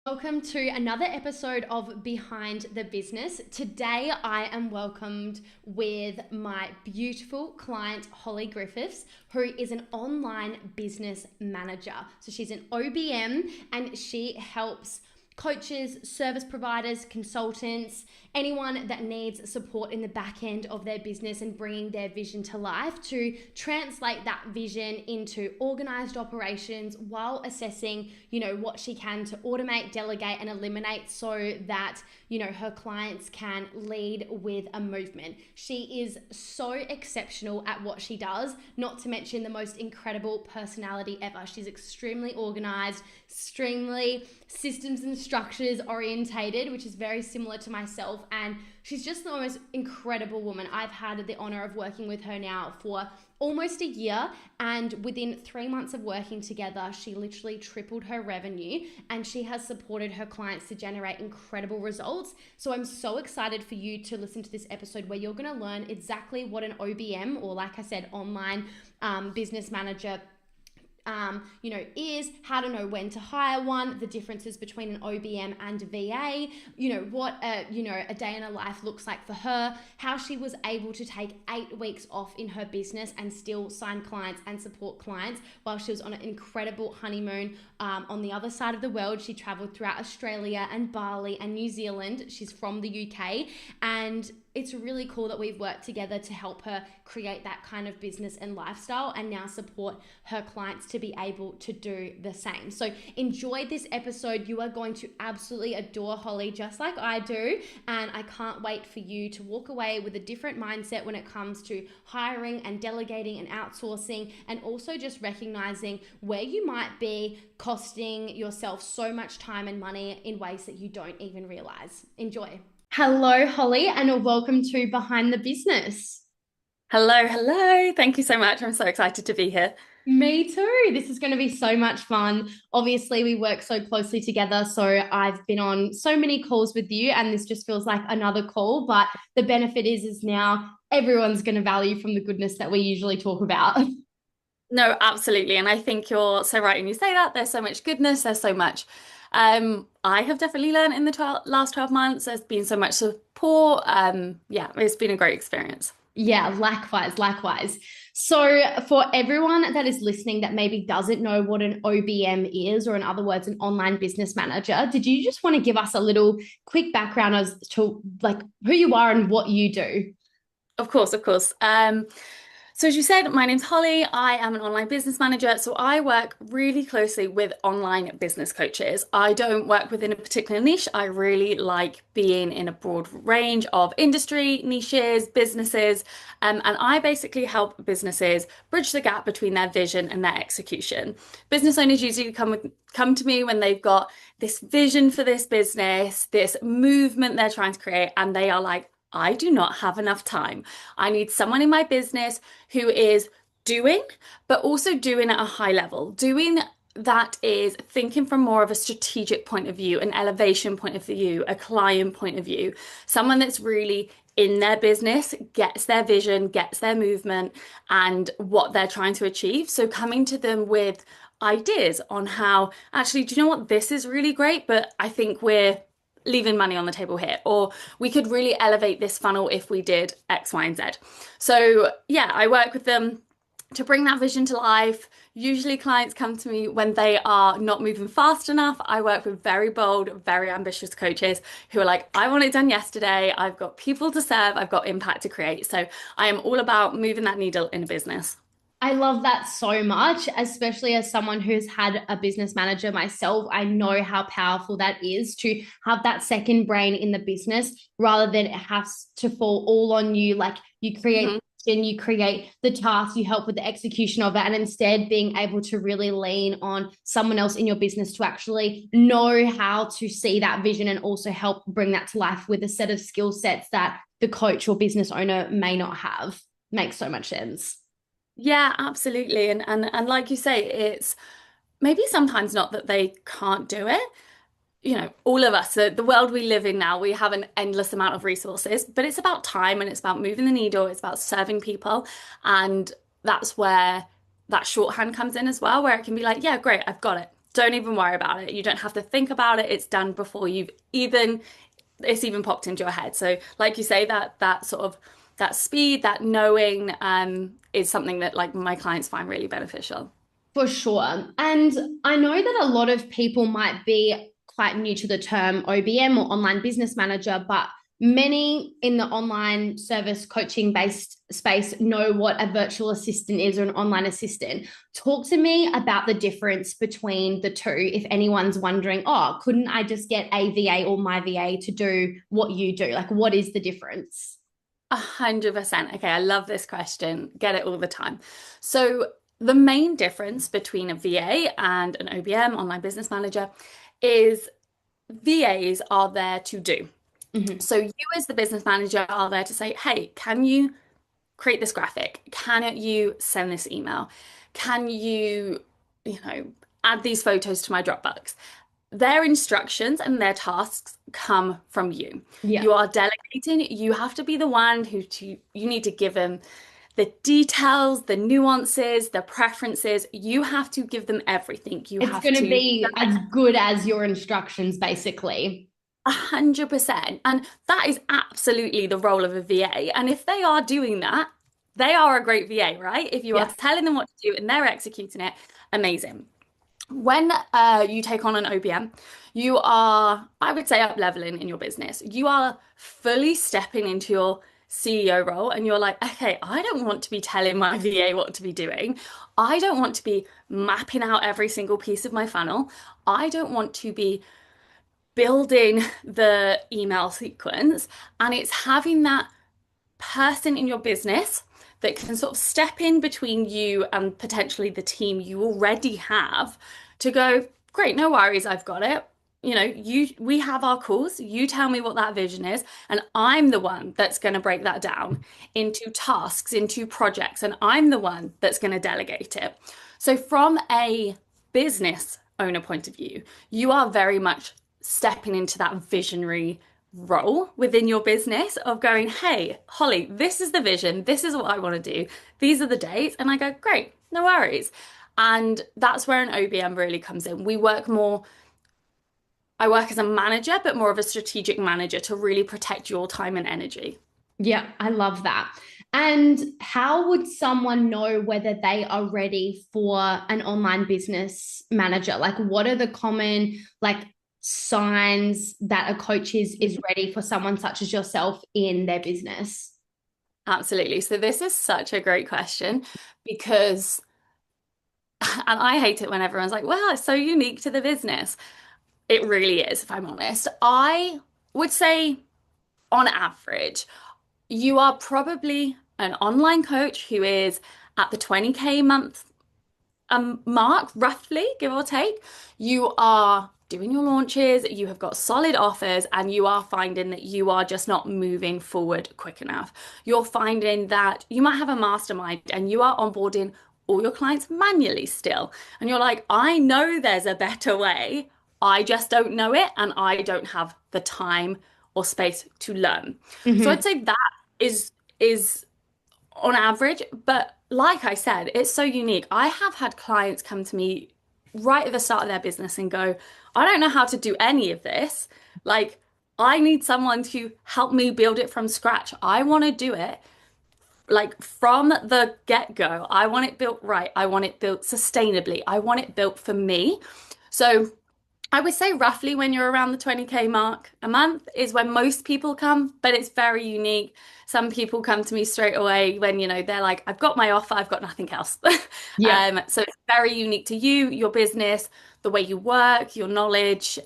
Welcome to another episode of Behind the Business. Today I am welcomed with my beautiful client, Hollie Griffiths, who is an online business manager. So she's an OBM and she helps coaches, service providers, consultants, anyone that needs support in the back end of their business and bringing their vision to life to translate that vision into organized operations while assessing, what she can to automate, delegate, and eliminate so that, her clients can lead with a movement. She is so exceptional at what she does, not to mention the most incredible personality ever. She's extremely organized, extremely systems and structures orientated, which is very similar to myself. And she's just the most incredible woman. I've had the honor of working with her now for almost a year, and within 3 months of working together, she literally tripled her revenue and she has supported her clients to generate incredible results. So I'm so excited for you to listen to this episode where you're going to learn exactly what an OBM, or like I said, online business manager is, how to know when to hire one, the differences between an OBM and a VA, what a day in a life looks like for her, how she was able to take 8 weeks off in her business and still sign clients and support clients while she was on an incredible honeymoon on the other side of the world. She traveled throughout Australia and Bali and New Zealand. She's from the UK, and it's really cool that we've worked together to help her create that kind of business and lifestyle and now support her clients to be able to do the same. So enjoy this episode. You are going to absolutely adore Hollie just like I do. And I can't wait for you to walk away with a different mindset when it comes to hiring and delegating and outsourcing, and also just recognizing where you might be costing yourself so much time and money in ways that you don't even realize. Enjoy. Hello, Hollie, and welcome to Behind the Business. Hello, hello. Thank you so much. I'm so excited to be here. Me too. This is going to be so much fun. Obviously, we work so closely together, so I've been on so many calls with you, and this just feels like another call. But the benefit is now everyone's going to value from the goodness that we usually talk about. No, absolutely. And I think you're so right when you say that. There's so much goodness, there's so much. I have definitely learned in the last 12 months. There's been so much support. Yeah, it's been a great experience. Yeah, likewise, likewise. So, for everyone that is listening that maybe doesn't know what an OBM is, or in other words, an online business manager, did you just want to give us a little quick background as to like who you are and what you do? Of course, of course. So as you said, my name's Hollie. I am an online business manager. So I work really closely with online business coaches. I don't work within a particular niche. I really like being in a broad range of industry, niches, businesses. And I basically help businesses bridge the gap between their vision and their execution. Business owners usually come to me when they've got this vision for this business, this movement they're trying to create, and they are like, I do not have enough time. I need someone in my business who is doing, but also doing at a high level, doing that is thinking from more of a strategic point of view, an elevation point of view, a client point of view, someone that's really in their business, gets their vision, gets their movement, and what they're trying to achieve. So coming to them with ideas on how, actually, do you know what? This is really great, but I think we're leaving money on the table here, or we could really elevate this funnel if we did X, Y, and Z. So yeah, I work with them to bring that vision to life. Usually clients come to me when they are not moving fast enough. I work with very bold, very ambitious coaches who are like, I want it done yesterday. I've got people to serve. I've got impact to create. So I am all about moving that needle in a business. I love that so much, especially as someone who's had a business manager myself. I know how powerful that is to have that second brain in the business rather than it has to fall all on you. Like you create Mhm. and you create the task, you help with the execution of it, and instead being able to really lean on someone else in your business to actually know how to see that vision and also help bring that to life with a set of skill sets that the coach or business owner may not have. Makes so much sense. Yeah, absolutely. And like you say, it's maybe sometimes not that they can't do it. All of us, the world we live in now, we have an endless amount of resources, but it's about time and it's about moving the needle, it's about serving people. And that's where that shorthand comes in as well, where it can be like, yeah, great, I've got it. Don't even worry about it. You don't have to think about it. It's done before it's even popped into your head. So like you say, that sort of that speed, that knowing is something that like my clients find really beneficial. For sure. And I know that a lot of people might be quite new to the term OBM or online business manager, but many in the online service coaching based space know what a virtual assistant is or an online assistant. Talk to me about the difference between the two. If anyone's wondering, oh, couldn't I just get a VA or my VA to do what you do? Like, what is the difference? 100%. Okay, I love this question. Get it all the time. So the main difference between a VA and an OBM, online business manager, is VAs are there to do. Mhm. So you as the business manager are there to say, hey, can you create this graphic? Can you send this email? Can you know, add these photos to my Dropbox? Their instructions and their tasks come from you. Yeah. You are delegating. You have to be the one you need to give them the details, the nuances, the preferences. You have to give them everything. You It's have going to to be as good as your instructions, basically. 100%. And that is absolutely the role of a VA. And if they are doing that, they are a great VA, right? If you are Yeah. telling them what to do and they're executing it, amazing. When you take on an OBM, you are, I would say, up leveling in your business. You are fully stepping into your CEO role and you're like, okay, I don't want to be telling my VA what to be doing. I don't want to be mapping out every single piece of my funnel. I don't want to be building the email sequence. And it's having that person in your business that can sort of step in between you and potentially the team you already have to go, great, no worries, I've got it. We have our calls, you tell me what that vision is, and I'm the one that's going to break that down into tasks, into projects, and I'm the one that's going to delegate it. So from a business owner point of view, you are very much stepping into that visionary role within your business of going, hey, Holly, this is the vision. This is what I want to do. These are the dates. And I go, great, no worries. And that's where an OBM really comes in. I work as a manager, but more of a strategic manager to really protect your time and energy. Yeah, I love that. And how would someone know whether they are ready for an online business manager? Like, what are the common like signs that a coach is ready for someone such as yourself in their business? Absolutely. So this is such a great question because, and I hate it when everyone's like, well, it's so unique to the business. It really is, if I'm honest. I would say, on average, you are probably an online coach who is at the 20K month mark, roughly, give or take. You are doing your launches, you have got solid offers, and you are finding that you are just not moving forward quick enough. You're finding that you might have a mastermind and you are onboarding all your clients manually still. And you're like, I know there's a better way. I just don't know it, and I don't have the time or space to learn. So Mhm. I'd say that is on average, but like I said, it's so unique. I have had clients come to me right at the start of their business and go, I don't know how to do any of this. Like, I need someone to help me build it from scratch. I want to do it like from the get-go. I want it built right. I want it built sustainably. I want it built for me. So I would say roughly when you're around the 20K mark a month is when most people come, but it's very unique. Some people come to me straight away when, they're like, I've got my offer, I've got nothing else. Yeah. So it's very unique to you, your business, the way you work, your knowledge.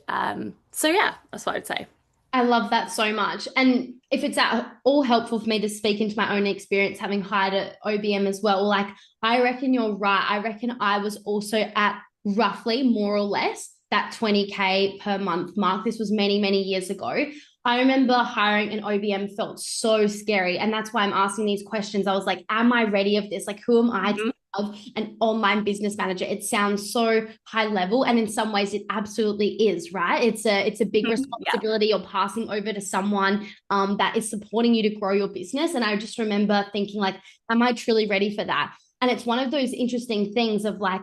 So yeah, that's what I'd say. I love that so much. And if it's at all helpful for me to speak into my own experience, having hired at OBM as well, like I reckon you're right. I reckon I was also at roughly more or less that 20K per month mark. This was many, many years ago. I remember hiring an OBM felt so scary. And that's why I'm asking these questions. I was like, am I ready of this? Like, who am I to Mhm. of an online business manager? It sounds so high level, and in some ways it absolutely is, right? It's a big Yeah. responsibility you're passing over to someone that is supporting you to grow your business. And I just remember thinking like, am I truly ready for that? And it's one of those interesting things of like,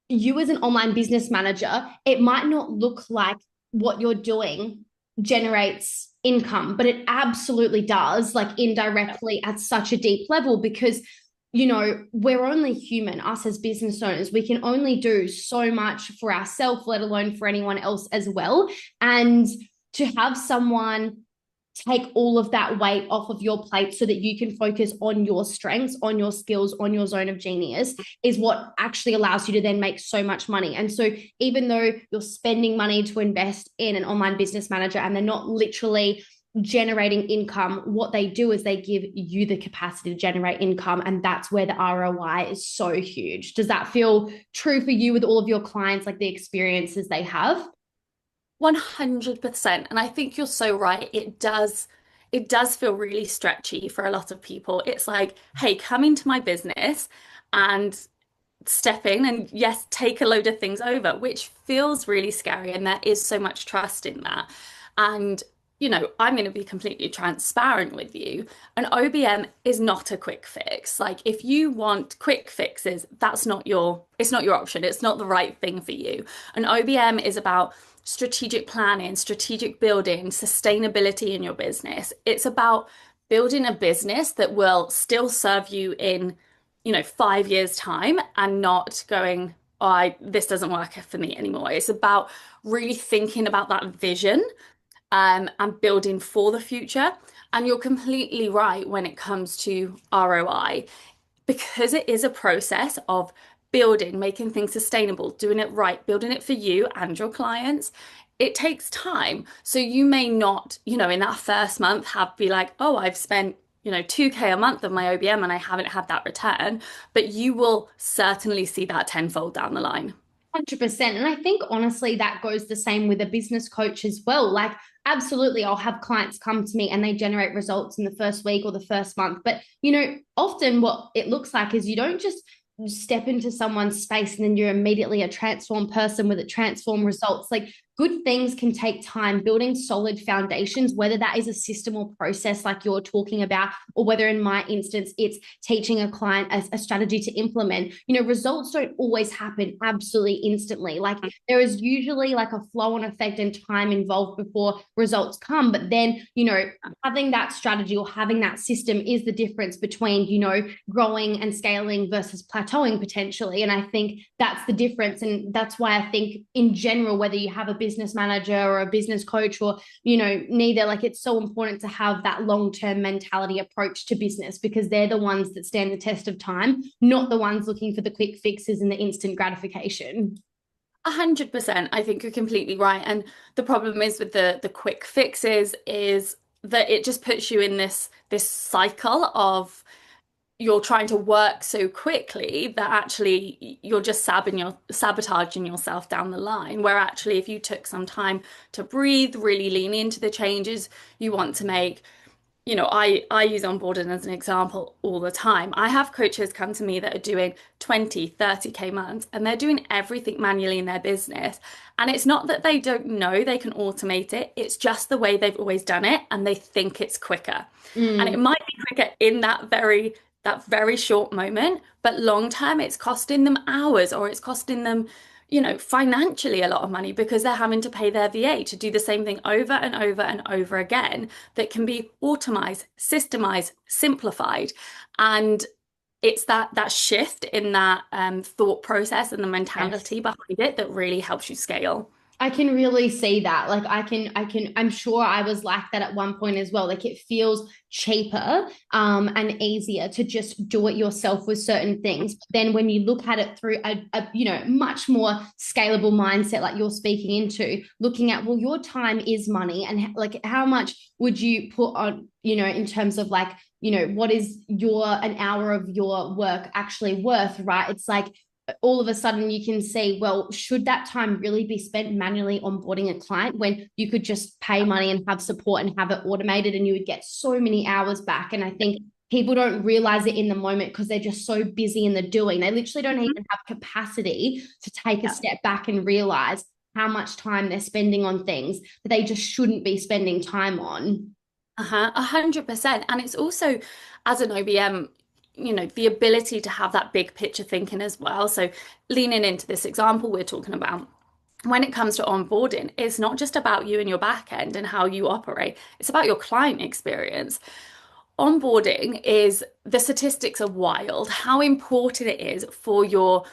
you as an online business manager, it might not look like what you're doing generates income, but it absolutely does, like indirectly at such a deep level, because we're only human, us as business owners. We can only do so much for ourselves, let alone for anyone else as well. And to have someone take all of that weight off of your plate so that you can focus on your strengths, on your skills, on your zone of genius is what actually allows you to then make so much money. And so even though you're spending money to invest in an online business manager and they're not literally generating income, what they do is they give you the capacity to generate income, and that's where the ROI is so huge. Does that feel true for you with all of your clients, like the experiences they have? 100%. And I think you're so right. It does feel really stretchy for a lot of people. It's like, hey, come into my business and step in and yes, take a load of things over, which feels really scary. And there is so much trust in that. And I'm going to be completely transparent with you. An OBM is not a quick fix. Like if you want quick fixes, it's not your option. It's not the right thing for you. An OBM is about strategic planning, strategic building, sustainability in your business. It's about building a business that will still serve you in, 5 years' time and not going, oh, this doesn't work for me anymore. It's about really thinking about that vision and building for the future. And you're completely right when it comes to ROI, because it is a process of building, making things sustainable, doing it right, building it for you and your clients. It takes time. So you may not, in that first month be like, oh, I've spent 2K a month of my OBM and I haven't had that return, but you will certainly see that tenfold down the line. 100%. And I think honestly, that goes the same with a business coach as well. Like, absolutely, I'll have clients come to me and they generate results in the first week or the first month. But, often what it looks like is you don't just step into someone's space and then you're immediately a transformed person with a transformed results. Like, good things can take time. Building solid foundations, whether that is a system or process like you're talking about, or whether in my instance it's teaching a client a strategy to implement. Results don't always happen absolutely instantly. Like, there is usually like a flow on effect and time involved before results come, but then having that strategy or having that system is the difference between growing and scaling versus plateauing potentially. And I think that's the difference, and that's why I think in general, whether you have a business manager or a business coach or neither, like, it's so important to have that long-term mentality approach to business, because they're the ones that stand the test of time, not the ones looking for the quick fixes and the instant gratification. 100%. I think you're completely right. And the problem is with the quick fixes is that it just puts you in this cycle of you're trying to work so quickly that actually you're just sabotaging yourself down the line. Where actually, if you took some time to breathe, really lean into the changes you want to make, I use onboarding as an example all the time. I have coaches come to me that are doing 20, 30K months and they're doing everything manually in their business. And it's not that they don't know they can automate it, it's just the way they've always done it and they think it's quicker. And it Mm. might be quicker in that very short moment, but long term, it's costing them hours or it's costing them, financially a lot of money because they're having to pay their VA to do the same thing over and over and over again that can be automized, systemized, simplified. And it's that shift in that thought process and the Yes. mentality behind it that really helps you scale. I can really see that. Like, I'm sure I was like that at one point as well. Like, it feels cheaper and easier to just do it yourself with certain things. But then when you look at it through a much more scalable mindset, like you're speaking into, looking at, well, your time is money, and like, how much would you put on, in terms of like, what is an hour of your work actually worth, right? It's like, all of a sudden you can see, well, should that time really be spent manually onboarding a client when you could just pay money and have support and have it automated and you would get so many hours back? And I think people don't realize it in the moment because they're just so busy in the doing. They literally don't Mhm. even have capacity to take a Yeah. step back and realize how much time they're spending on things that they just shouldn't be spending time on. 100%. And it's also, as an OBM, the ability to have that big picture thinking as well. So leaning into this example we're talking about, when it comes to onboarding, it's not just about you and your back end and how you operate, it's about your client experience. Onboarding is, the statistics are wild, how important it is for your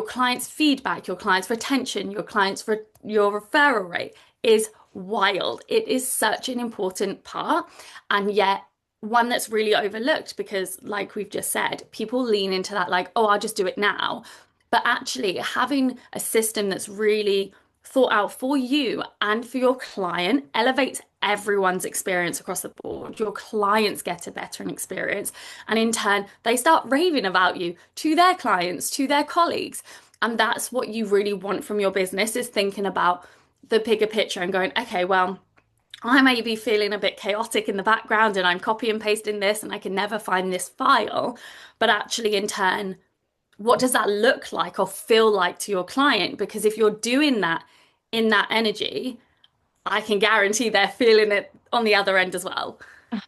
clients' feedback, your clients' retention, your referral rate is wild. It is such an important part, and yet one that's really overlooked because, like we've just said, people lean into that like, oh, I'll just do it now. But actually, having a system that's really thought out for you and for your client elevates everyone's experience across the board. Your clients get a better experience, and in turn, they start raving about you to their clients, to their colleagues. And that's what you really want from your business, is thinking about the bigger picture and going, okay, well, I may be feeling a bit chaotic in the background and I'm copy and pasting this and I can never find this file. But actually, in turn, what does that look like or feel like to your client? Because if you're doing that in that energy, I can guarantee they're feeling it on the other end as well.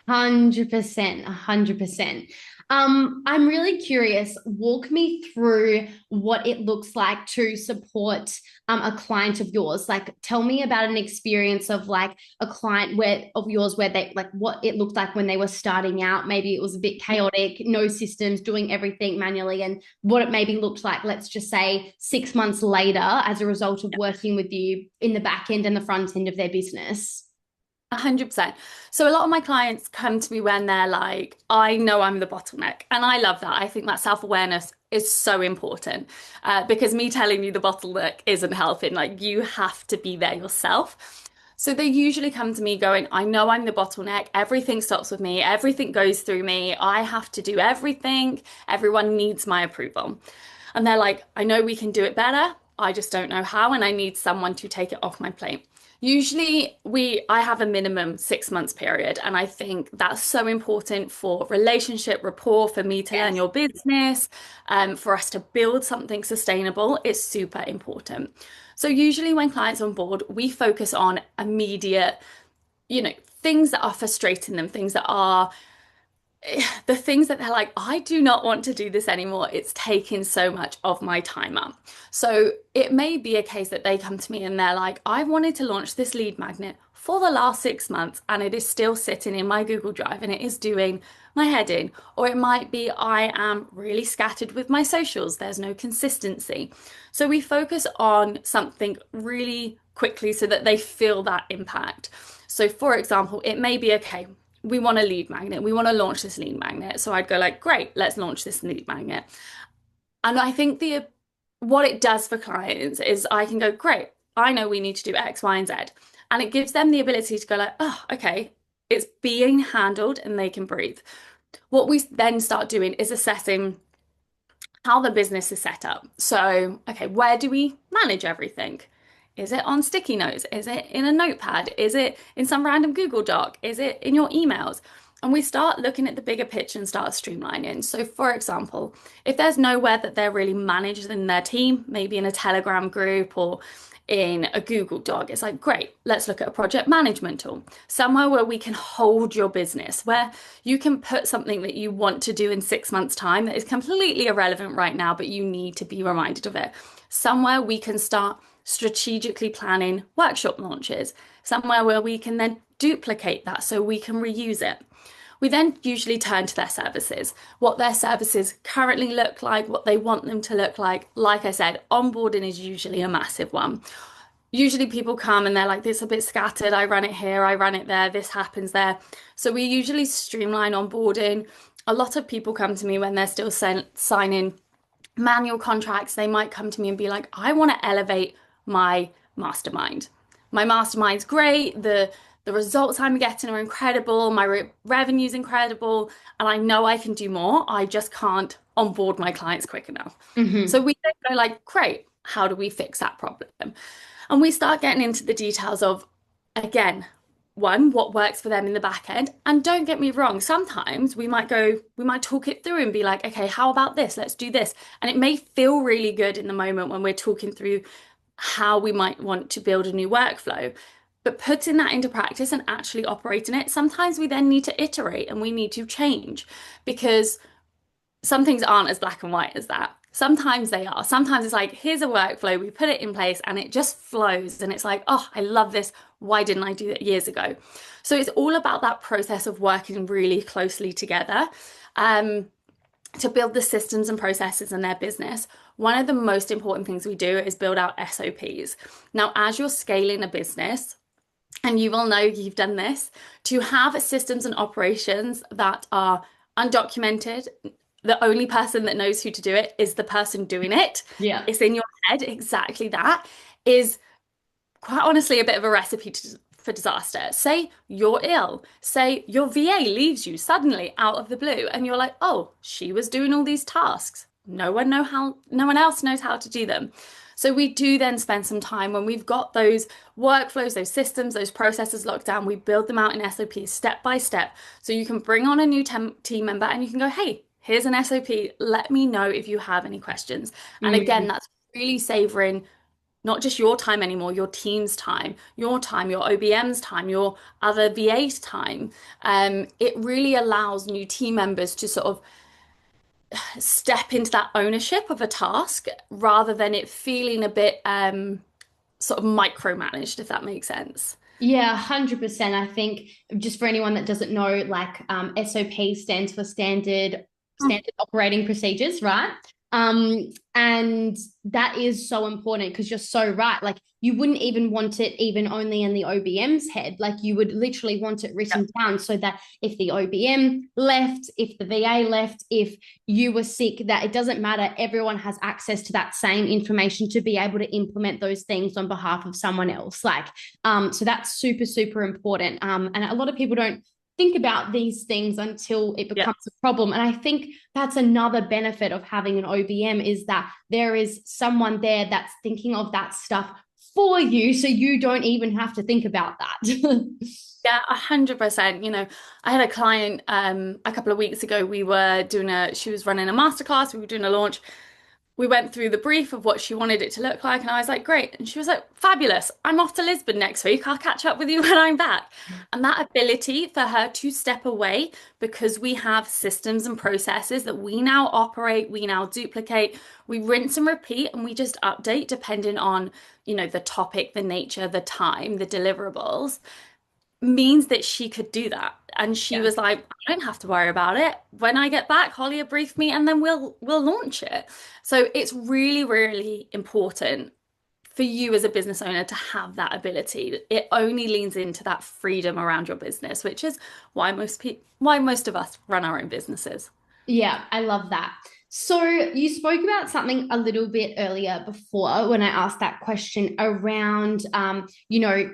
100%, 100%. I'm really curious. Walk me through what it looks like to support a client of yours. Like, tell me about an experience of like a client where of yours where they like what it looked like when they were starting out. Maybe it was a bit chaotic, no systems, doing everything manually, and what it maybe looked like, let's just say 6 months later, as a result of working with you in the back end and the front end of their business. 100%. So a lot of my clients come to me when they're like, I know I'm the bottleneck. And I love that. I think that self-awareness is so important, because me telling you the bottleneck isn't helping. Like, you have to be there yourself. So they usually come to me going, I know I'm the bottleneck. Everything stops with me. Everything goes through me. I have to do everything. Everyone needs my approval. And they're like, I know we can do it better. I just don't know how, and I need someone to take it off my plate. Usually I have a minimum 6 months period, and I think that's so important for relationship rapport, for me to learn Yes. your business, for us to build something sustainable. It's super important. So usually when clients on board, we focus on immediate, things that are frustrating them, things that are the things that they're like, I do not want to do this anymore. It's taking so much of my time up. So it may be a case that they come to me and they're like, I wanted to launch this lead magnet for the last 6 months and it is still sitting in my Google Drive and it is doing my head in. Or it might be I am really scattered with my socials. There's no consistency. So we focus on something really quickly so that they feel that impact. So for example, it may be, okay, we want a lead magnet. We want to launch this lead magnet. So I'd go like, great, let's launch this lead magnet. And I think what it does for clients is I can go, great, I know we need to do X, Y, and Z. And it gives them the ability to go like, oh, okay, it's being handled and they can breathe. What we then start doing is assessing how the business is set up. So, okay, where do we manage everything? Is it on sticky notes? Is it in a notepad? Is it in some random Google Doc? Is it in your emails? And we start looking at the bigger picture and start streamlining. So, for example, if there's nowhere that they're really managed in their team, maybe in a Telegram group or in a Google Doc, it's like, great, let's look at a project management tool, somewhere where we can hold your business, where you can put something that you want to do in 6 months' time that is completely irrelevant right now, but you need to be reminded of it. Somewhere we can start strategically planning workshop launches, somewhere where we can then duplicate that so we can reuse it. We then usually turn to their services, what their services currently look like, what they want them to look like. Like I said, onboarding is usually a massive one. Usually people come and they're like, this is a bit scattered. I run it here, I run it there, this happens there. So we usually streamline onboarding. A lot of people come to me when they're still signing manual contracts. They might come to me and be like, I want to elevate my mastermind. My mastermind's great. The results I'm getting are incredible. My revenue's incredible. And I know I can do more. I just can't onboard my clients quick enough. Mm-hmm. So we then go like, great, how do we fix that problem? And we start getting into the details of, again, one, what works for them in the back end. And don't get me wrong, sometimes we might talk it through and be like, okay, how about this? Let's do this. And it may feel really good in the moment when we're talking through how we might want to build a new workflow. But putting that into practice and actually operating it, sometimes we then need to iterate and we need to change because some things aren't as black and white as that. Sometimes they are. Sometimes it's like, here's a workflow, we put it in place and it just flows. And it's like, oh, I love this. Why didn't I do it years ago? So it's all about that process of working really closely together um, to build the systems and processes in their business. One of the most important things we do is build out SOPs. Now, as you're scaling a business, and you will know you've done this, to have systems and operations that are undocumented. The only person that knows who to do it is the person doing it. Yeah. It's in your head, exactly that is quite honestly a bit of a recipe for disaster. Say you're ill, say your VA leaves you suddenly out of the blue, and you're like, oh, she was doing all these tasks. No one else knows how to do them. So we do then spend some time when we've got those workflows, those systems, those processes locked down, we build them out in SOPs step by step. So you can bring on a new team member and you can go, hey, here's an SOP. Let me know if you have any questions. And again, Mm. that's really savoring not just your time anymore, your team's time, your OBM's time, your other VA's time. It really allows new team members to sort of step into that ownership of a task rather than it feeling a bit sort of micromanaged, if that makes sense. Yeah, 100%. I think just for anyone that doesn't know, like SOP stands for standard operating procedures, right? And that is so important because you're so right. Like you wouldn't even want it even only in the OBM's head. Like you would literally want it written down so that if the OBM left, if the VA left, if you were sick, that it doesn't matter. Everyone has access to that same information to be able to implement those things on behalf of someone else. So that's super, super important. And a lot of people don't think about these things until it Yeah. becomes a problem. And I think that's another benefit of having an OBM is that there is someone there that's thinking of that stuff for you, so you don't even have to think about that. Yeah, 100%. I had a client a couple of weeks ago. She was running a masterclass, we were doing a launch. We went through the brief of what she wanted it to look like, and I was like, great. And she was like, fabulous. I'm off to Lisbon next week. I'll catch up with you when I'm back. And that ability for her to step away because we have systems and processes that we now operate, we now duplicate, we rinse and repeat, and we just update depending on, the topic, the nature, the time, the deliverables means that she could do that. And she Yeah. was like, I don't have to worry about it. When I get back, Holly will brief me and then we'll launch it. So it's really, really important for you as a business owner to have that ability. It only leans into that freedom around your business, which is why most of us run our own businesses. Yeah, I love that. So you spoke about something a little bit earlier before when I asked that question around,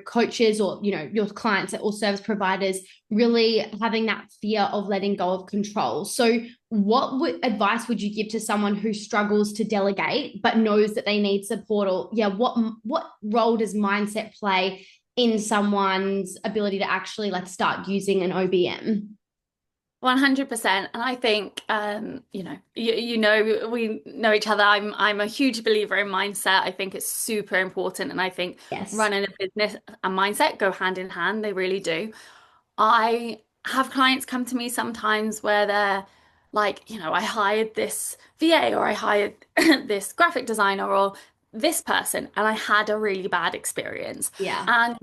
coaches or, your clients or service providers really having that fear of letting go of control. So what advice would you give to someone who struggles to delegate but knows that they need support? Or yeah, what role does mindset play in someone's ability to actually like start using an OBM? 100%. And I think, we know each other. I'm a huge believer in mindset. I think it's super important. And I think Yes. running a business and mindset go hand in hand. They really do. I have clients come to me sometimes where they're like, I hired this VA or I hired this graphic designer or this person and I had a really bad experience. Yeah. And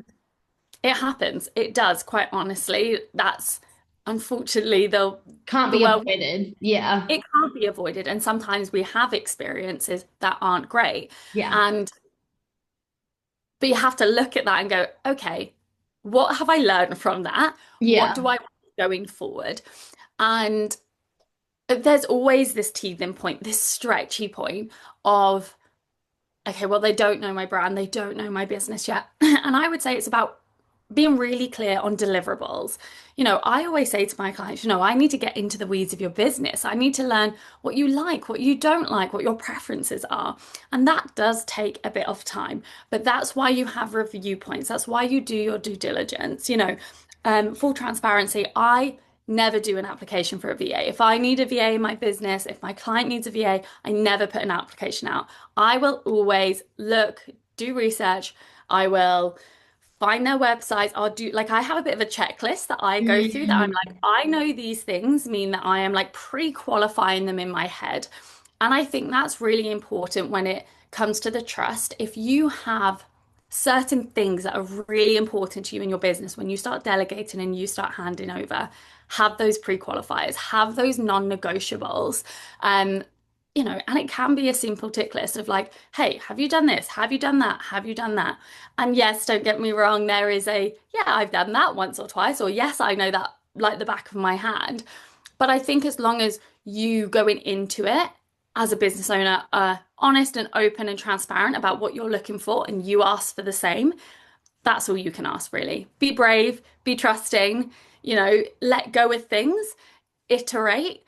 it happens. It does, quite honestly. That's unfortunately Can't the be world. avoided. Yeah. It can't be avoided. And sometimes we have experiences that aren't great. Yeah. And but you have to look at that and go, okay, what have I learned from that? What do Yeah. I want going forward? And there's always this teething point, this stretchy point of, okay, well, they don't know my brand, they don't know my business yet. And I would say it's about being really clear on deliverables. I always say to my clients, I need to get into the weeds of your business. I need to learn what you like, what you don't like, what your preferences are. And that does take a bit of time. But that's why you have review points. That's why you do your due diligence. Full transparency, I never do an application for a VA. If I need a VA in my business, if my client needs a VA, I never put an application out. I will always look, do research. I will find their websites. I'll do like I have a bit of a checklist that I go through that I'm Mm. like, I know these things mean that I am like pre-qualifying them in my head. And I think that's really important when it comes to the trust. If you have certain things that are really important to you in your business, when you start delegating and you start handing over, have those pre-qualifiers, have those non-negotiables. Um, and it can be a simple tick list of like, hey, have you done this? Have you done that? Have you done that? And yes, don't get me wrong, there is yeah, I've done that once or twice, or yes, I know that like the back of my hand. But I think as long as you going into it as a business owner are honest and open and transparent about what you're looking for and you ask for the same, that's all you can ask, really. Be brave, be trusting, let go of things, iterate.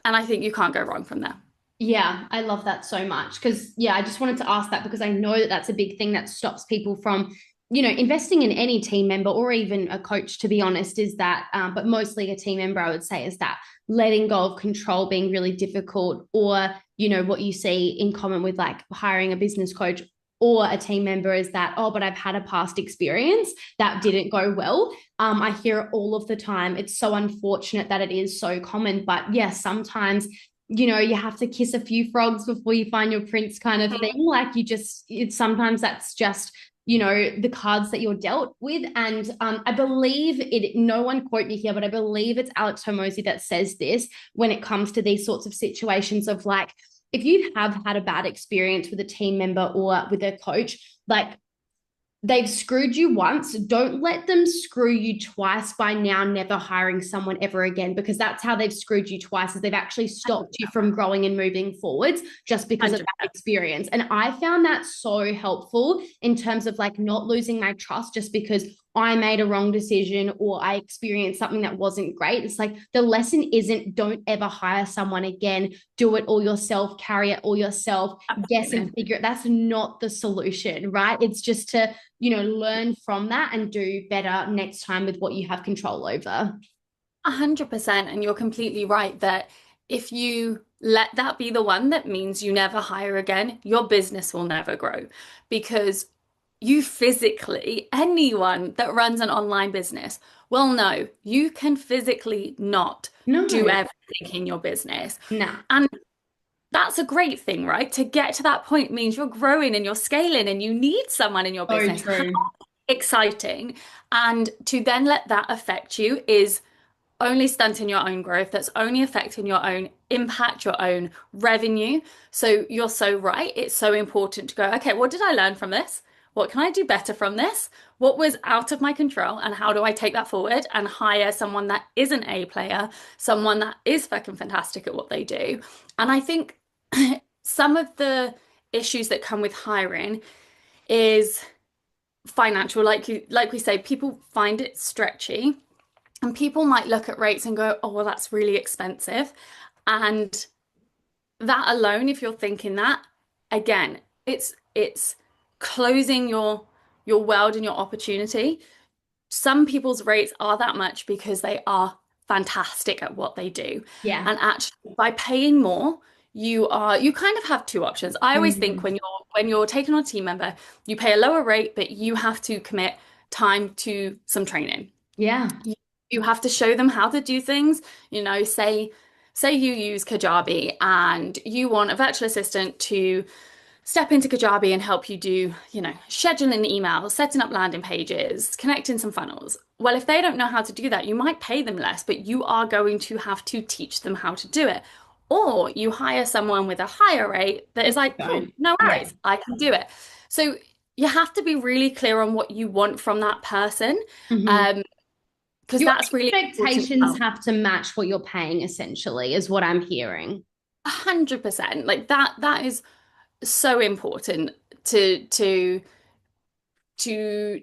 And I think you can't go wrong from there. Yeah, I love that so much because, yeah, I just wanted to ask that because I know that that's a big thing that stops people from, investing in any team member or even a coach, to be honest, is that, but mostly a team member, I would say, is that letting go of control being really difficult, or, what you see in common with like hiring a business coach or a team member is that, oh, but I've had a past experience that didn't go well. I hear it all of the time. It's so unfortunate that it is so common, but yes, sometimes you have to kiss a few frogs before you find your prince kind of thing. Like it's sometimes that's just, the cards that you're dealt with. And I believe it, no one quote me here, but I believe it's Alex Hormozy that says this when it comes to these sorts of situations of like, if you have had a bad experience with a team member or with a coach, like they've screwed you once. Don't let them screw you twice by now never hiring someone ever again, because that's how they've screwed you twice, is they've actually stopped you from growing and moving forwards just because of that experience. And I found that so helpful in terms of like not losing my trust just because I made a wrong decision or I experienced something that wasn't great. It's like the lesson isn't don't ever hire someone again, do it all yourself, carry it all yourself, guess and figure it. That's not the solution, right? It's just to, learn from that and do better next time with what you have control over. 100%. And you're completely right that if you let that be the one that means you never hire again, your business will never grow because you physically, anyone that runs an online business will know you can physically not No, do everything in your business. nah. And that's a great thing, right? To get to that point means you're growing and you're scaling and you need someone in your So business. How true. exciting. And to then let that affect you is only stunting your own growth. That's only affecting your own impact, your own revenue. So you're so right. It's so important to go, okay, what did I learn from this? What can I do better from this? What was out of my control? And how do I take that forward and hire someone that is an A player, someone that is fucking fantastic at what they do? And I think some of the issues that come with hiring is financial. Like we say, people find it stretchy. And people might look at rates and go, oh, well, that's really expensive. And that alone, if you're thinking that, again, it's closing your world and your opportunity. Some people's rates are that much because they are fantastic at what they do. Yeah. And actually by paying more, you kind of have two options. I always think Mhm. when you're taking on a team member, you pay a lower rate, but you have to commit time to some training. Yeah. You have to show them how to do things. Say you use Kajabi and you want a virtual assistant to step into Kajabi and help you do, scheduling emails, setting up landing pages, connecting some funnels. Well, if they don't know how to do that, you might pay them less, but you are going to have to teach them how to do it. Or you hire someone with a higher rate that is like, cool, Don't. no Yeah. worries, I can do it. So you have to be really clear on what you want from that person. Mhm. Um, because Your that's really important. expectations have to match what you're paying, essentially, is what I'm hearing. 100%. Like that is so important to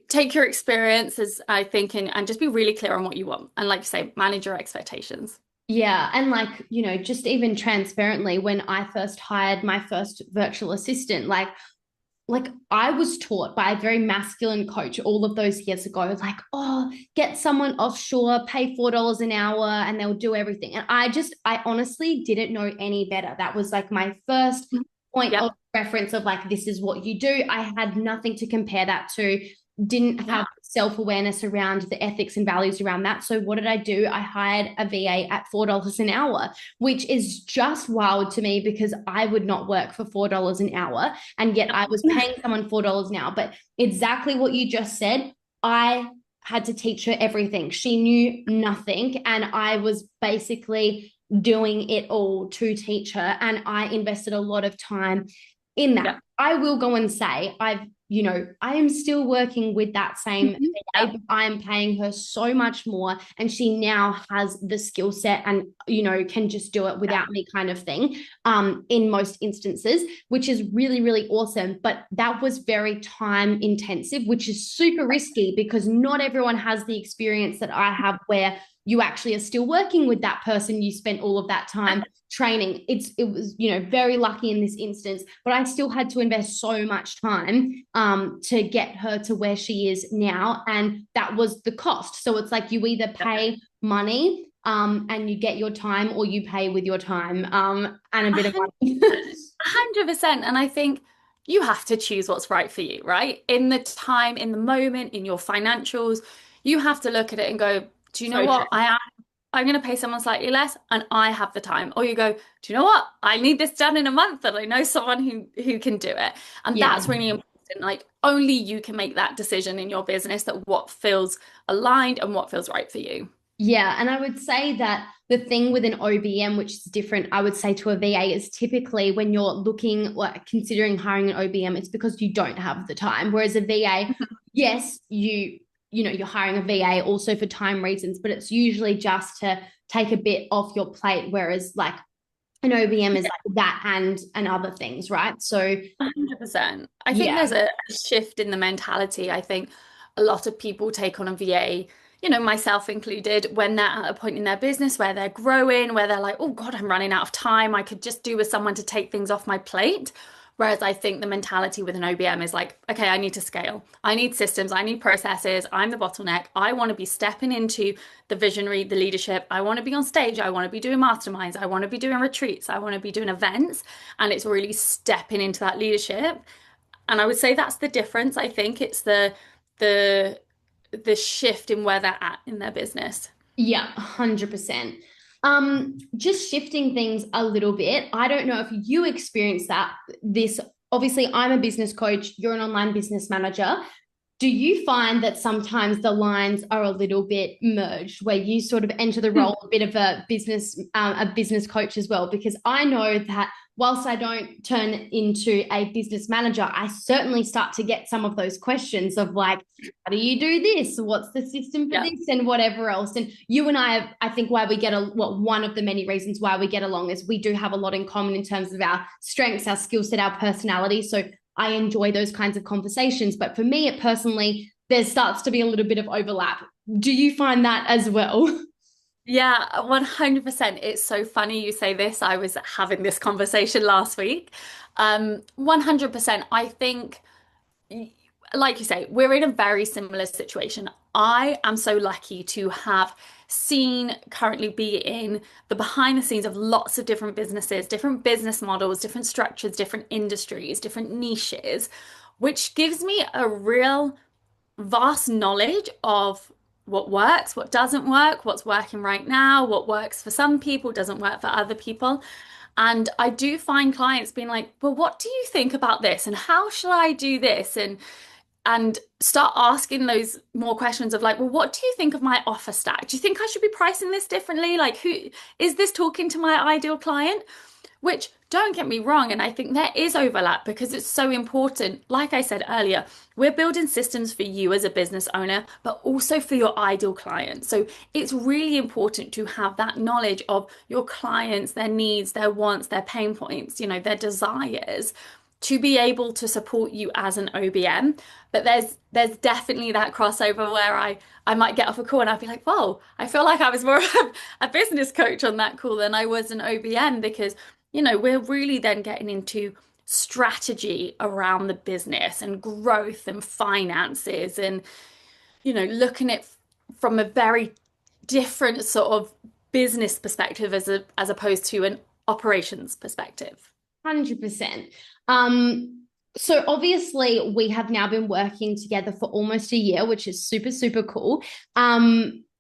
take your experiences, I think, and just be really clear on what you want. And like you say, manage your expectations. Yeah. And like, just even transparently, when I first hired my first virtual assistant, like I was taught by a very masculine coach all of those years ago, like, oh, get someone offshore, pay $4 an hour, and they'll do everything. And I honestly didn't know any better. That was like my first point of Yep. reference of like, this is what you do. I had nothing to compare that to, didn't Yeah. have self-awareness around the ethics and values around that. So what did I do? I hired a VA at $4 an hour, which is just wild to me because I would not work for $4 an hour. And yet I was paying someone $4 an hour. But exactly what you just said, I had to teach her everything. She knew nothing. And I was basically doing it all to teach her. And I invested a lot of time in that. Yeah. I will go and say, I am still working with that same Mhm. VA, Yeah. but I am paying her so much more. And she now has the skill set and, can just do it without me kind of thing, in most instances, which is really, really awesome. But that was very time intensive, which is super risky because not everyone has the experience that I have where you actually are still working with that person you spent all of that time training. It was very lucky in this instance, but I still had to invest so much time to get her to where she is now, and that was the cost. So it's like you either pay money and you get your time, or you pay with your time and a A bit of hun- money. 100%. And I think you have to choose what's right for you, right? In the time, in the moment, in your financials, you have to look at it and go, do you know So true. what? I'm going to pay someone slightly less and I have the time. Or you go, do you know what? I need this done in a month and I know someone who can do it. And Yeah. that's really important. Like only you can make that decision in your business that what feels aligned and what feels right for you. Yeah, and I would say that the thing with an OBM, which is different, I would say to a VA, is typically when you're looking or considering hiring an OBM, it's because you don't have the time. Whereas a VA, yes, you're hiring a VA also for time reasons, but it's usually just to take a bit off your plate. Whereas like an OBM is like that and other things, right? So 100%. I think yeah, there's a shift in the mentality. I think a lot of people take on a VA, myself included, when they're at a point in their business where they're growing, where they're like, oh God, I'm running out of time. I could just do with someone to take things off my plate. Whereas I think the mentality with an OBM is like, okay, I need to scale. I need systems. I need processes. I'm the bottleneck. I want to be stepping into the visionary, the leadership. I want to be on stage. I want to be doing masterminds. I want to be doing retreats. I want to be doing events. And it's really stepping into that leadership. And I would say that's the difference. I think it's the the shift in where they're at in their business. yeah, 100%. Just shifting things a little bit. I don't know if you experience that. This obviously, I'm a business coach. You're an online business manager. Do you find that sometimes the lines are a little bit merged, where you sort of enter the role a bit of a business coach as well? Because I know that whilst I don't turn into a business manager, I certainly start to get some of those questions of like, how do you do this? What's the system for Yeah. this and whatever else? And you and I think why we get one of the many reasons why we get along is we do have a lot in common in terms of our strengths, our skill set, our personality. So I enjoy those kinds of conversations. But for me, it personally, there starts to be a little bit of overlap. Do you find that as well? Yeah, 100%. It's so funny you say this. I was having this conversation last week. 100%. I think, like you say, we're in a very similar situation. I am so lucky to have seen currently be in the behind the scenes of lots of different businesses, different business models, different structures, different industries, different niches, which gives me a real vast knowledge of what works, what doesn't work, what's working right now, what works for some people, doesn't work for other people. And I do find clients being like, well, what do you think about this? And how should I do this? And start asking those more questions of like, well, what do you think of my offer stack? Do you think I should be pricing this differently? Like, who is this talking to my ideal client? Which, don't get me wrong, and I think there is overlap because it's so important. Like I said earlier, we're building systems for you as a business owner, but also for your ideal client. So it's really important to have that knowledge of your clients, their needs, their wants, their pain points, their desires, to be able to support you as an OBM. But there's definitely that crossover where I might get off a call and I'd be like, whoa, I feel like I was more of a business coach on that call than I was an OBM because we're really then getting into strategy around the business and growth and finances and, looking at from a very different sort of business perspective as opposed to an operations perspective. 100%. Um, so obviously we have now been working together for almost a year, which is super, super cool.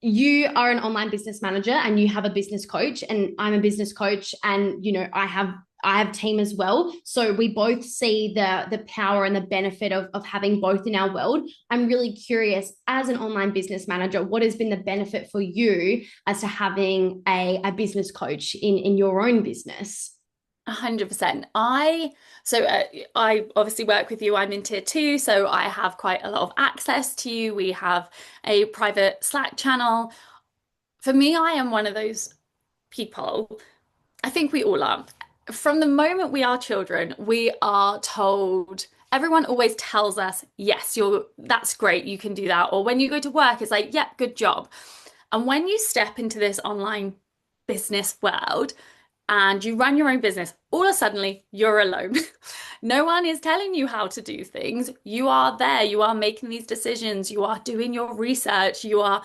You are an online business manager and you have a business coach, and I'm a business coach, and I have team as well. So we both see the power and the benefit of having both in our world. I'm really curious, as an online business manager, what has been the benefit for you as to having a business coach in your own business? 100%. I obviously work with you. I'm in tier two, so I have quite a lot of access to you. We have a private Slack channel. For me, I am one of those people. I think we all are. From the moment we are children, we are told, everyone always tells us, yes, that's great, you can do that. Or when you go to work, it's like, yeah, good job. And when you step into this online business world and you run your own business, all of a sudden you're alone. No one is telling you how to do things. You are there, you are making these decisions, you are doing your research, you are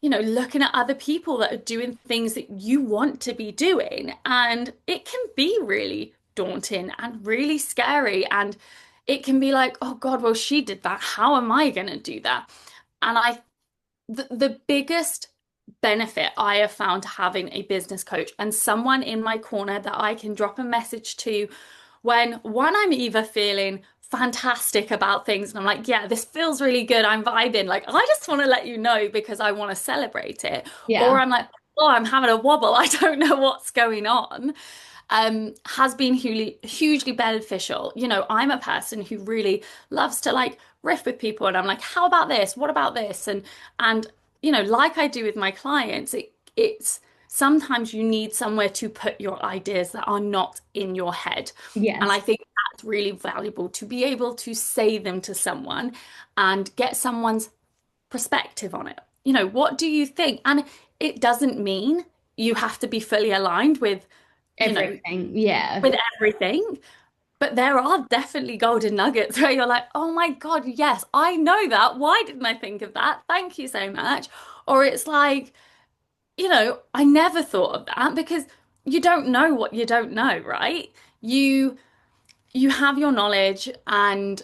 looking at other people that are doing things that you want to be doing. And it can be really daunting and really scary. And it can be like, oh God, well, she did that. How am I going to do that? And the biggest benefit I have found to having a business coach and someone in my corner that I can drop a message to when one, I'm either feeling fantastic about things and I'm like, yeah, this feels really good, I'm vibing, like I just want to let you know because I want to celebrate it. Or Yeah. I'm like, oh, I'm having a wobble, I don't know what's going on. Has been hugely beneficial. I'm a person who really loves to like riff with people, and I'm like, how about this? What about this? And like I do with my clients, it's sometimes you need somewhere to put your ideas that are not in your head. And I Yes. think that's really valuable to be able to say them to someone and get someone's perspective on it. What do you think? And it doesn't mean you have to be fully aligned you know, Everything. Yeah. with everything. But there are definitely golden nuggets where you're like, oh my God, yes, I know that. Why didn't I think of that? Thank you so much. Or it's like, I never thought of that because you don't know what you don't know, right? You you have your knowledge and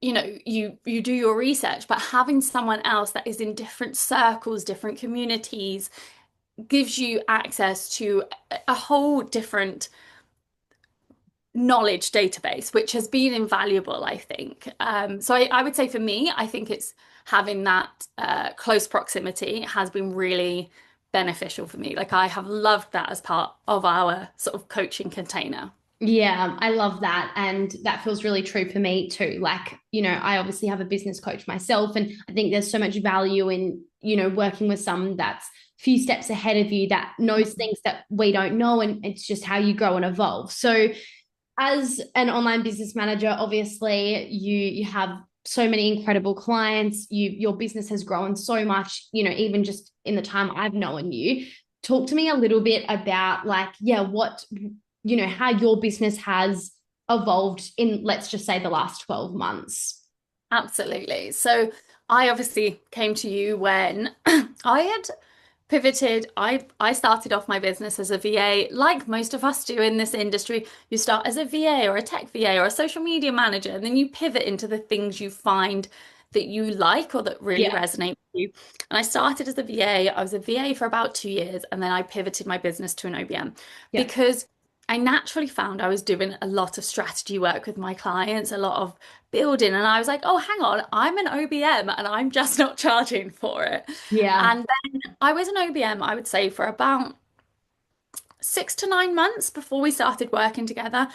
you do your research, but having someone else that is in different circles, different communities, gives you access to a whole different knowledge database, which has been invaluable, I think. So I would say for me, I think it's having that close proximity has been really beneficial for me. Like I have loved that as part of our sort of coaching container. Yeah, I love that. And that feels really true for me too. Like, I obviously have a business coach myself, and I think there's so much value in, working with someone that's a few steps ahead of you that knows things that we don't know. And it's just how you grow and evolve. So, as an online business manager, obviously you have so many incredible clients. Your business has grown so much, even just in the time I've known you. Talk to me a little bit about, like, yeah, what how your business has evolved in, let's just say, the last 12 months. Absolutely. So I obviously came to you when I had pivoted. I started off my business as a VA, like most of us do in this industry. You start as a VA or a tech VA or a social media manager, and then you pivot into the things you find that you like or that really Yeah. resonate with you. And I started as a VA. I was a VA for about 2 years, and then I pivoted my business to an OBM Yeah. because I naturally found I was doing a lot of strategy work with my clients, a lot of building, and I was like, oh, hang on, I'm an OBM and I'm just not charging for it. Yeah. And I was an OBM, I would say, for about 6 to 9 months before we started working together.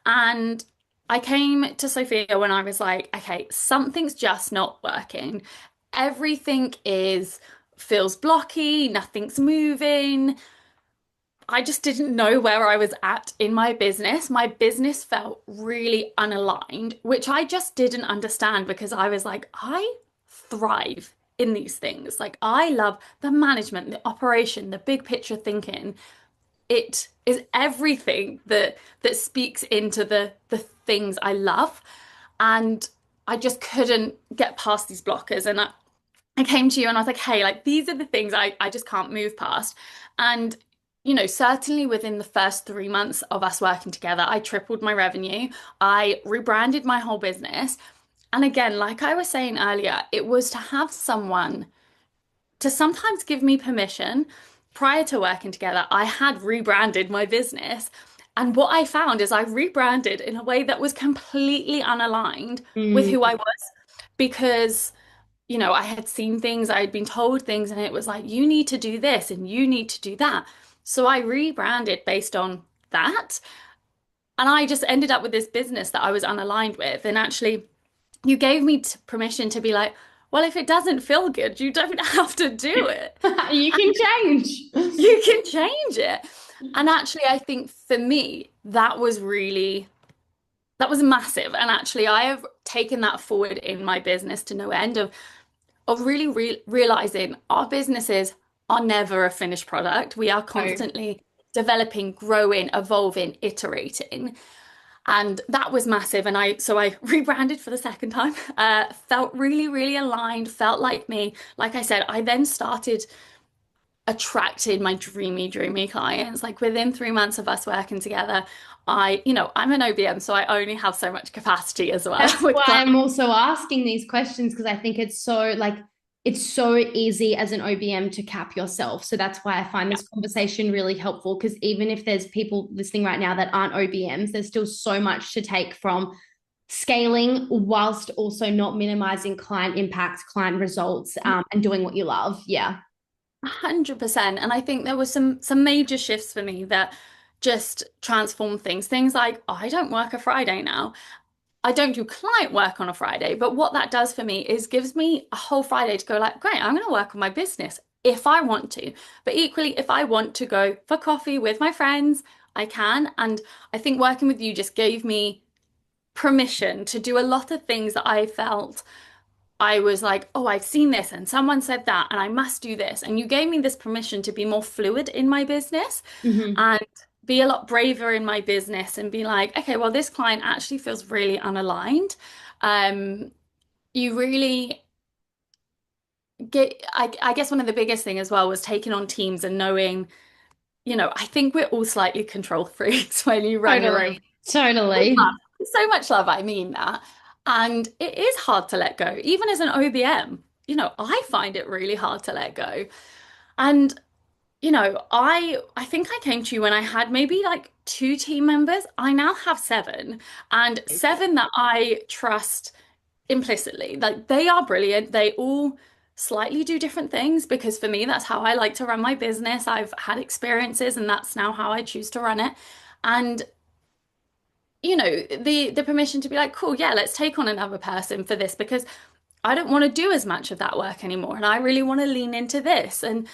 And I came to Sophia when I was like, okay, something's just not working. Everything feels blocky, nothing's moving. I just didn't know where I was at in my business. My business felt really unaligned, which I just didn't understand because I was like, I thrive in these things. Like, I love the management, the operation, the big picture thinking. It is everything that speaks into the things I love. And I just couldn't get past these blockers. And I came to you and I was like, hey, like these are the things I just can't move past. And certainly within the first 3 months of us working together, I tripled my revenue. I rebranded my whole business. And again, like I was saying earlier, it was to have someone to sometimes give me permission. Prior to working together, I had rebranded my business. And what I found is I rebranded in a way that was completely unaligned with Mm. who I was because, I had seen things, I had been told things, and it was like, you need to do this and you need to do that. So I rebranded based on that. And I just ended up with this business that I was unaligned with. And actually, you gave me permission to be like, well, if it doesn't feel good, you don't have to do it. You can change. You can change it. And actually, I think for me, that was massive. And actually, I have taken that forward in my business to no end of really realizing our businesses are never a finished product. We are Oh, constantly developing, growing, evolving, iterating. And that was massive. And I rebranded for the second time, felt really, really aligned, felt like me. Like I said, I then started attracting my dreamy clients. Like within 3 months of us working together, I'm an OBM, so I only have so much capacity as well that's with why clients. I'm also asking these questions because I think it's so easy as an OBM to cap yourself. So that's why I find this conversation really helpful because even if there's people listening right now that aren't OBMs, there's still so much to take from scaling whilst also not minimizing client impact, client results, and doing what you love. Yeah. 100%. And I think there were some major shifts for me that just transformed things. Things like I don't work a Friday now. I don't do client work on a Friday, but what that does for me is gives me a whole Friday to go like, great, I'm going to work on my business if I want to. But equally, if I want to go for coffee with my friends, I can. And I think working with you just gave me permission to do a lot of things that I felt I was like, oh, I've seen this and someone said that and I must do this. And you gave me this permission to be more fluid in my business Mm-hmm. and be a lot braver in my business and be like, okay, well, this client actually feels really unaligned. Um, you really I guess one of the biggest thing as well was taking on teams and knowing, I think we're all slightly control freaks when you run your own. Totally. Totally. Love. So much love, I mean that. And it is hard to let go. Even as an OBM, I find it really hard to let go. And, I think I came to you when I had maybe like two team members. I now have seven, and seven that I trust implicitly. Like they are brilliant. They all slightly do different things because for me, that's how I like to run my business. I've had experiences and that's now how I choose to run it. And the permission to be like, cool, yeah, let's take on another person for this because I don't want to do as much of that work anymore and I really want to lean into this. And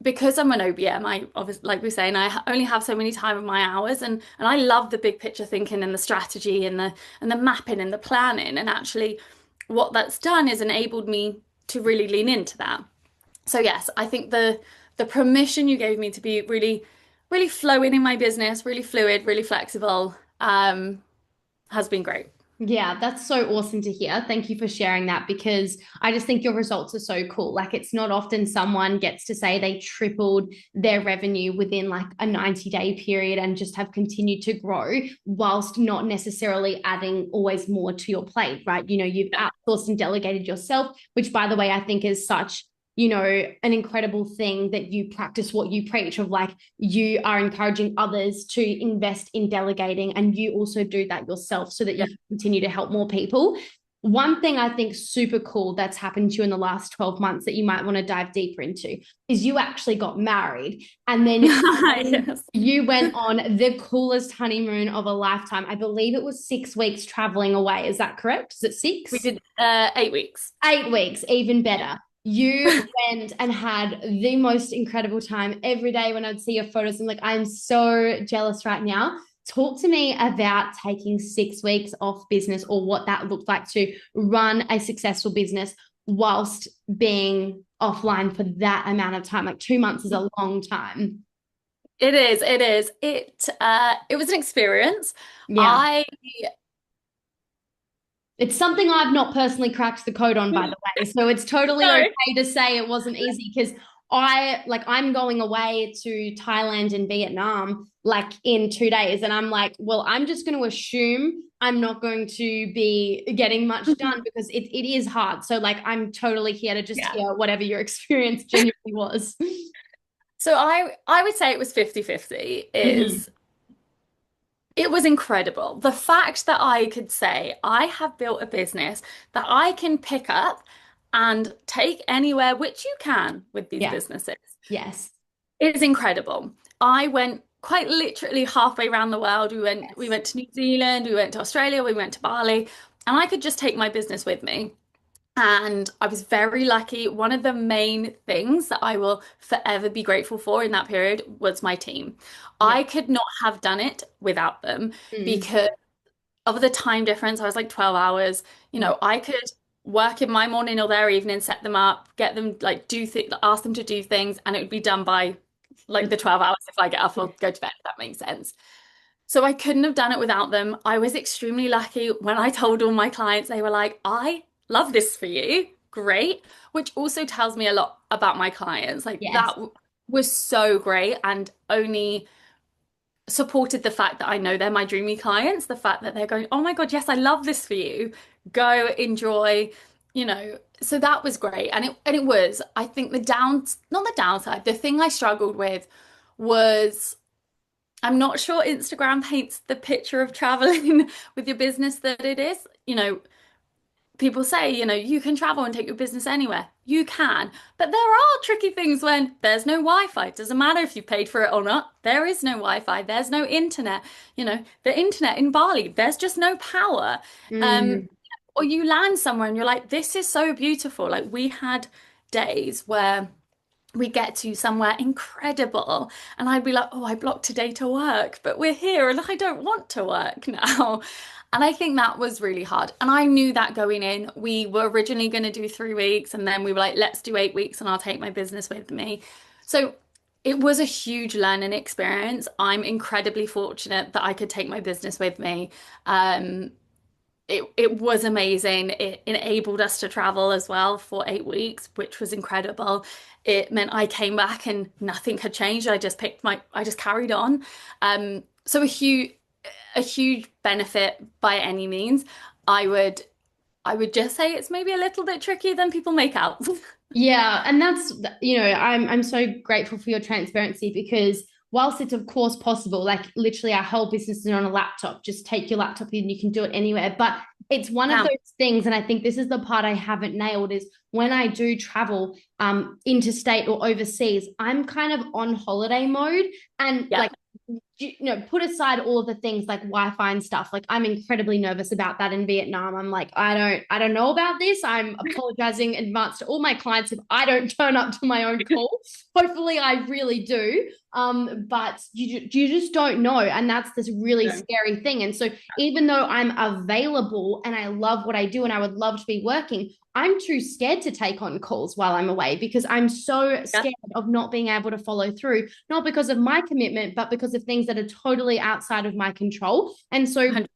because I'm an OBM, I obviously, like we are saying, I only have so many time of my hours and I love the big picture thinking and the strategy and the mapping and the planning. And actually what that's done is enabled me to really lean into that. So yes, I think the permission you gave me to be really, really flowing in my business, really fluid, really flexible, has been great. Yeah, that's so awesome to hear. Thank you for sharing that because I just think your results are so cool. Like, it's not often someone gets to say they tripled their revenue within like a 90-day period and just have continued to grow whilst not necessarily adding always more to your plate, right? You've outsourced and delegated yourself, which, by the way, I think is such an incredible thing that you practice what you preach of like you are encouraging others to invest in delegating and you also do that yourself so that Yeah. you can continue to help more people. One thing I think super cool that's happened to you in the last 12 months that you might want to dive deeper into is you actually got married and then Yes. you went on the coolest honeymoon of a lifetime. I believe it was 6 weeks traveling away. Is that correct? Is it We six? did 8 weeks. 8 weeks, even better. You went and had the most incredible time every day when I'd see your photos. I'm like, I'm so jealous right now. Talk to me about taking 6 weeks off business or what that looked like to run a successful business whilst being offline for that amount of time. Like 2 months is a long time. It is, it is. It was an experience. Yeah. I It's something I've not personally cracked the code on, by the way. So it's totally no. okay to say it wasn't easy because I'm going away to Thailand and Vietnam like in 2 days. And I'm like, well, I'm just going to assume I'm not going to be getting much done because it is hard. So like I'm totally here to just Yeah. hear whatever your experience genuinely was. So I would say it was 50-50. Mhm. It was incredible. The fact that I could say I have built a business that I can pick up and take anywhere, which you can with these Yeah. businesses, Yes. is incredible. I went quite literally halfway around the world. We Yes. went to New Zealand, we went to Australia, we went to Bali, and I could just take my business with me. And I was very lucky. One of the main things that I will forever be grateful for in that period was my team. Yeah. I could not have done it without them Mm. because of the time difference. I was like 12 hours. Mm. I could work in my morning or their evening, set them up, get them like ask them to do things, and it would be done by like the 12 hours if I get up or go to bed, if that makes sense. So I couldn't have done it without them. I was extremely lucky when I told all my clients, they were like, I love this for you. Great. Which also tells me a lot about my clients. Like Yes. that was so great and only supported the fact that I know they're my dreamy clients, the fact that they're going, oh my God, yes, I love this for you. Go enjoy, So that was great. And it was, I think not the downside, the thing I struggled with was I'm not sure Instagram paints the picture of traveling with your business that it is. People say, you can travel and take your business anywhere. You can. But there are tricky things when there's no Wi-Fi. It doesn't matter if you paid for it or not. There is no Wi-Fi. There's no internet. The internet in Bali, there's just no power. Um, Mm. or you land somewhere and you're like, this is so beautiful. Like we had days where we get to somewhere incredible and I'd be like, oh, I blocked today to work, but we're here and I don't want to work now. And I think that was really hard. And I knew that going in. We were originally going to do 3 weeks and then we were like, let's do 8 weeks and I'll take my business with me. So it was a huge learning experience. I'm incredibly fortunate that I could take my business with me. Um, it was amazing. It enabled us to travel as well for 8 weeks, which was incredible. It meant I came back and nothing had changed. I just carried on. So a huge benefit by any means. I would I would just say it's maybe a little bit trickier than people make out. Yeah, and that's I'm so grateful for your transparency because whilst it's of course possible, like literally our whole business is on a laptop. Just take your laptop and you can do it anywhere. But it's one of Yeah, those things, and I think this is the part I haven't nailed is when I do travel interstate or overseas, I'm kind of on holiday mode and yeah, like put aside all of the things like Wi-Fi and stuff. Like I'm incredibly nervous about that in Vietnam. I'm like, I don't know about this. I'm apologizing in advance to all my clients if I don't turn up to my own call. Hopefully I really do. But you just don't know. And that's this really no, scary thing. And so even though I'm available and I love what I do and I would love to be working, I'm too scared to take on calls while I'm away because I'm so yeah, scared of not being able to follow through, not because of my commitment, but because of things that are totally outside of my control. And so 100%.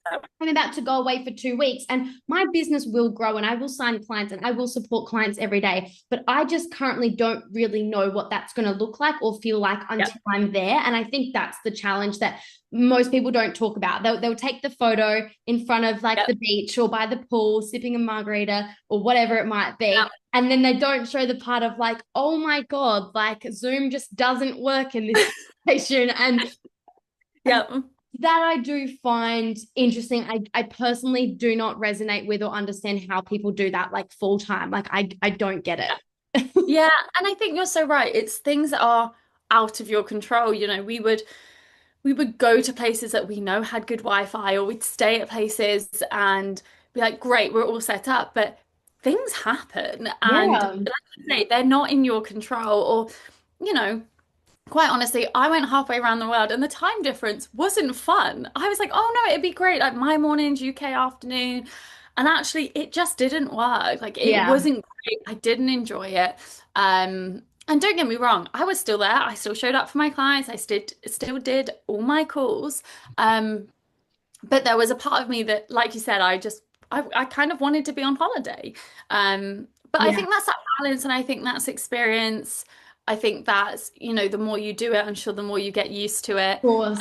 I'm about to go away for 2 weeks and my business will grow and I will sign clients and I will support clients every day. But I just currently don't really know what that's going to look like or feel like Yeah, until I'm there. And I think that's the challenge that most people don't talk about. They'll take the photo in front of like yeah, the beach or by the pool, sipping a margarita or whatever it might yeah, be. And then they don't show the part of like, oh my God, like Zoom just doesn't work in this situation. And yeah. that I do find interesting. I personally do not resonate with or understand how people do that like full time. Like I don't get it. Yeah, and I think you're so right. It's things that are out of your control. We would go to places that we know had good Wi-Fi, or we'd stay at places and be like, great, we're all set up. But things happen, and Yeah. like you say, they're not in your control. Or, you know, quite honestly, I went halfway around the world, and the time difference wasn't fun. I was like, oh no, it'd be great, like my morning's UK afternoon. And actually, it just didn't work. Like it Yeah. wasn't great. I didn't enjoy it. And don't get me wrong, I was still there. I still showed up for my clients. I still did all my calls. Um, but there was a part of me that, like you said, I kind of wanted to be on holiday. But I Yeah. think that's that balance, and I think that's experience. I think that's, the more you do it, I'm sure the more you get used to it. Of course.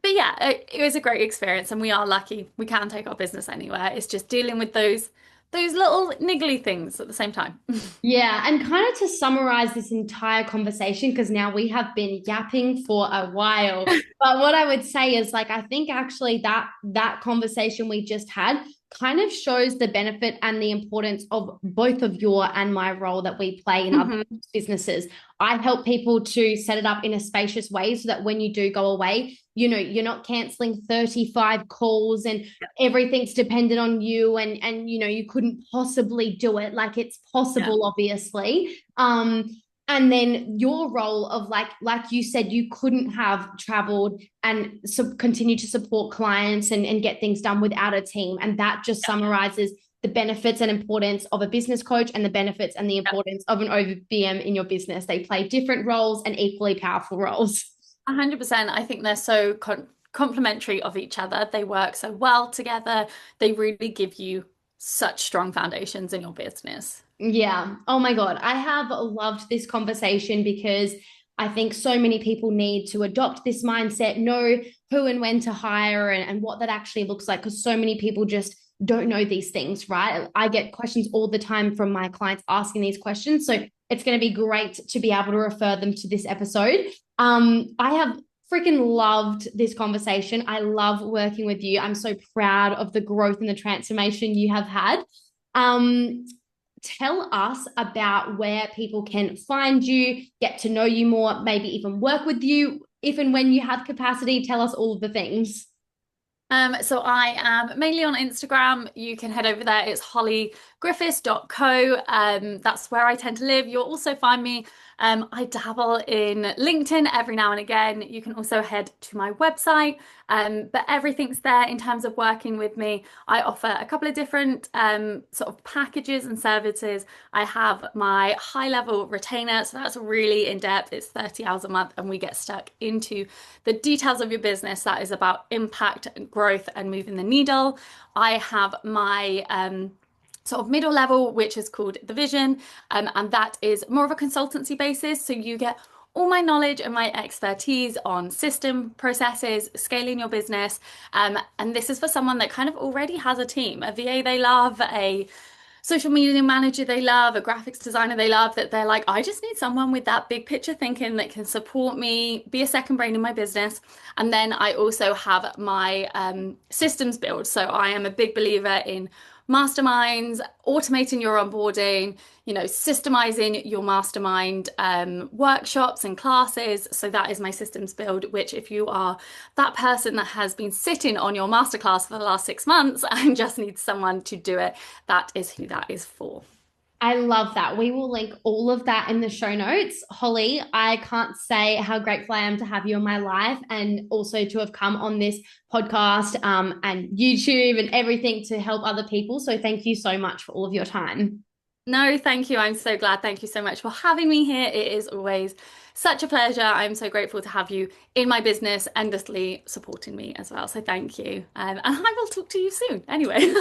But yeah, it was a great experience, and we are lucky we can take our business anywhere. It's just dealing with those little niggly things at the same time. Yeah, and kind of to summarize this entire conversation, because now we have been yapping for a while. But what I would say is like I think actually that conversation we just had kind of shows the benefit and the importance of both of your and my role that we play in other Mhm. businesses. I help people to set it up in a spacious way so that when you do go away, you're not canceling 35 calls and everything's dependent on you, and you couldn't possibly do it. Like it's Yeah. possible, obviously. And then your role of like you said, you couldn't have traveled and continue to support clients and get things done without a team, and that just summarizes the benefits and importance of a business coach and the benefits and the Yeah. importance of an OBM in your business. They play different roles and equally powerful roles. 100%. I think they're so complementary of each other. They work so well together. They really give you such strong foundations in your business. Yeah. Oh my God. I have loved this conversation because I think so many people need to adopt this mindset, know who and when to hire and what that actually looks like, because so many people just don't know these things, right? I get questions all the time from my clients asking these questions. So it's going to be great to be able to refer them to this episode. I have freaking loved this conversation. I love working with you. I'm so proud of the growth and the transformation you have had. Um, Tell us about where people can find you, get to know you more, maybe even work with you if and when you have capacity. Tell us all of the things. So I am mainly on Instagram. You can head over there. It's holliegriffiths.co. That's where I tend to live. You'll also find me. I dabble in LinkedIn every now and again. You can also head to my website. But everything's there in terms of working with me. I offer a couple of different sort of packages and services. I have my high level retainer. So that's really in depth. It's 30 hours a month, and we get stuck into the details of your business. That is about impact, growth, and moving the needle. I have my sort of middle level, which is called the vision, and that is more of a consultancy basis. So you get all my knowledge and my expertise on system processes, scaling your business. And this is for someone that kind of already has a team, a VA they love, a social media manager they love, a graphics designer they love, that they're like, I just need someone with that big picture thinking that can support me, be a second brain in my business. And then I also have my systems build. So I am a big believer in masterminds, automating your onboarding, systemizing your mastermind workshops and classes. So that is my systems build, which if you are that person that has been sitting on your masterclass for the last 6 months and just needs someone to do it, that is who that is for. I love that. We will link all of that in the show notes. Hollie, I can't say how grateful I am to have you in my life and also to have come on this podcast and YouTube and everything to help other people. So thank you so much for all of your time. No, thank you. I'm so glad. Thank you so much for having me here. It is always such a pleasure. I'm so grateful to have you in my business, endlessly supporting me as well. So thank you. And I will talk to you soon. Anyway.